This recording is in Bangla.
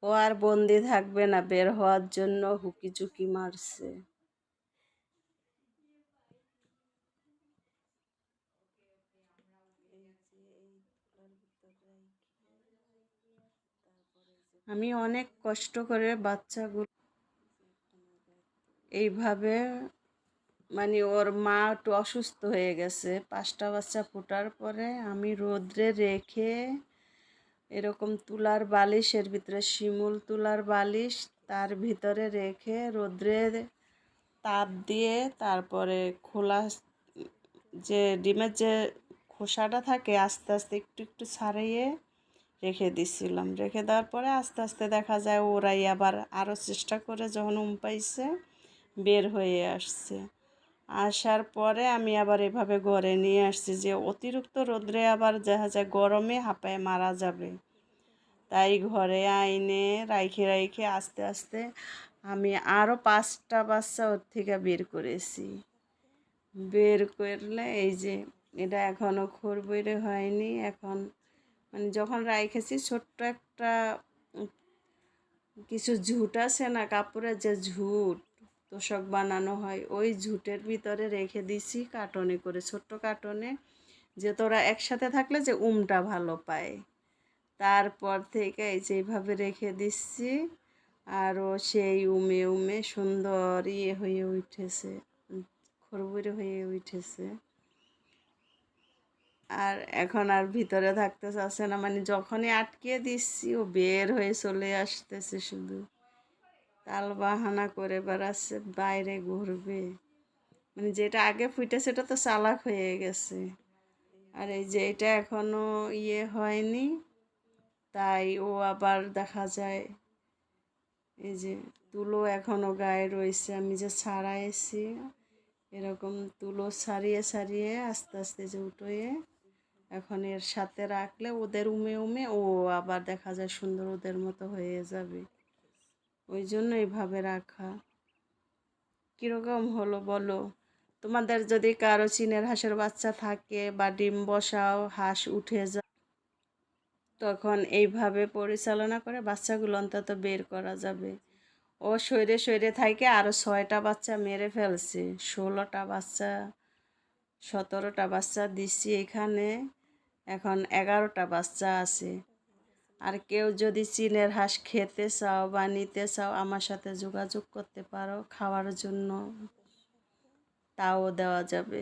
ও আর বন্দি থাকবে না, বের হওয়ার জন্য হুকিচুকি মারছে। আমি অনেক কষ্ট করে বাচ্চাগুলো এইভাবে, মানে ওর মা একটু অসুস্থ হয়ে গেছে, 5টা বাচ্চা ফোটার পরে আমি রোদ্রে রেখে এরকম তুলার বালিশের ভিতরে, শিমুল তুলার বালিশ, তার ভিতরে রেখে রোদ্রে তাপ দিয়ে তারপরে খোলা যে ডিমের যে খোসাটা থাকে আস্তে আস্তে একটু একটু ছাড়িয়ে রেখে দিছিলাম। রেখে দেওয়ার পরে আস্তে আস্তে দেখা যায় ওরাই আবার আরও চেষ্টা করে যখন পাইছে বের হয়ে আসছে। আসার পরে আমি আবার এভাবে ঘরে নিয়ে আসছি যে অতিরিক্ত রোদ্রে আবার দেখা যায় গরমে হাঁপায়ে মারা যাবে, তাই ঘরে আইনে রাইখে রাইখে আস্তে আস্তে আমি আরও 5টা বাচ্চা ওর থেকে বের করেছি। বের করলে এই যে এটা এখনও খোর বের হয়নি। এখন মানে যখন রাইখেছি ছোট্ট একটা কিছু ঝুট আছে না, কাপড়ের যে ঝুট তোষক বানানো হয়, ওই ঝুটের ভিতরে রেখে দিছি কার্টনে করে, ছোট্ট কার্টনে, যে তোরা একসাথে থাকলে যে ভালো পায়। তারপর থেকে এই যে এইভাবে রেখে দিচ্ছি, আরও সেই সুন্দর হয়ে উঠেছে, খরবুরে হয়ে উঠেছে। আর এখন আর ভিতরে থাকতে চাচ্ছে না, মানে যখনই আটকিয়ে দিচ্ছি ও বের হয়ে চলে আসতেছে, শুধু তাল বাহানা করে বেড়াচ্ছে বাইরে ঘুরবে। মানে যেটা আগে ফুটে সেটা তো চালাক হয়ে গেছে, আর এই যে এটা এখনো হয়নি, তাই ও আবার দেখা যায় এই যে তুলো এখনো গায়ে রয়েছে, আমি যে ছাড়াইছি এরকম তুলো ছাড়িয়ে ছাড়িয়ে আস্তে আস্তে যে উঠোয়ে এখন এর সাথে রাখলে ওদের ও আবার দেখা যায় সুন্দর ওদের মতো হয়ে যাবে, ওই জন্য এইভাবে রাখা। কীরকম হলো বলো? তোমাদের যদি কারো চীনের হাঁসের বাচ্চা থাকে বা ডিম বসাও হাঁস উঠে যায়, তখন এইভাবে পরিচালনা করে বাচ্চাগুলো অন্তত বের করা যাবে। ও সইরে সইরে থাকে আরও 6টা বাচ্চা মেরে ফেলছে, 16টা বাচ্চা 17টা বাচ্চা দিচ্ছি এখানে, এখন 11টা বাচ্চা আছে। আর কেউ যদি চীনের হাঁস খেতে চাও বা নিতে চাও আমার সাথে যোগাযোগ করতে পারো, খাওয়ার জন্য তাও দেওয়া যাবে।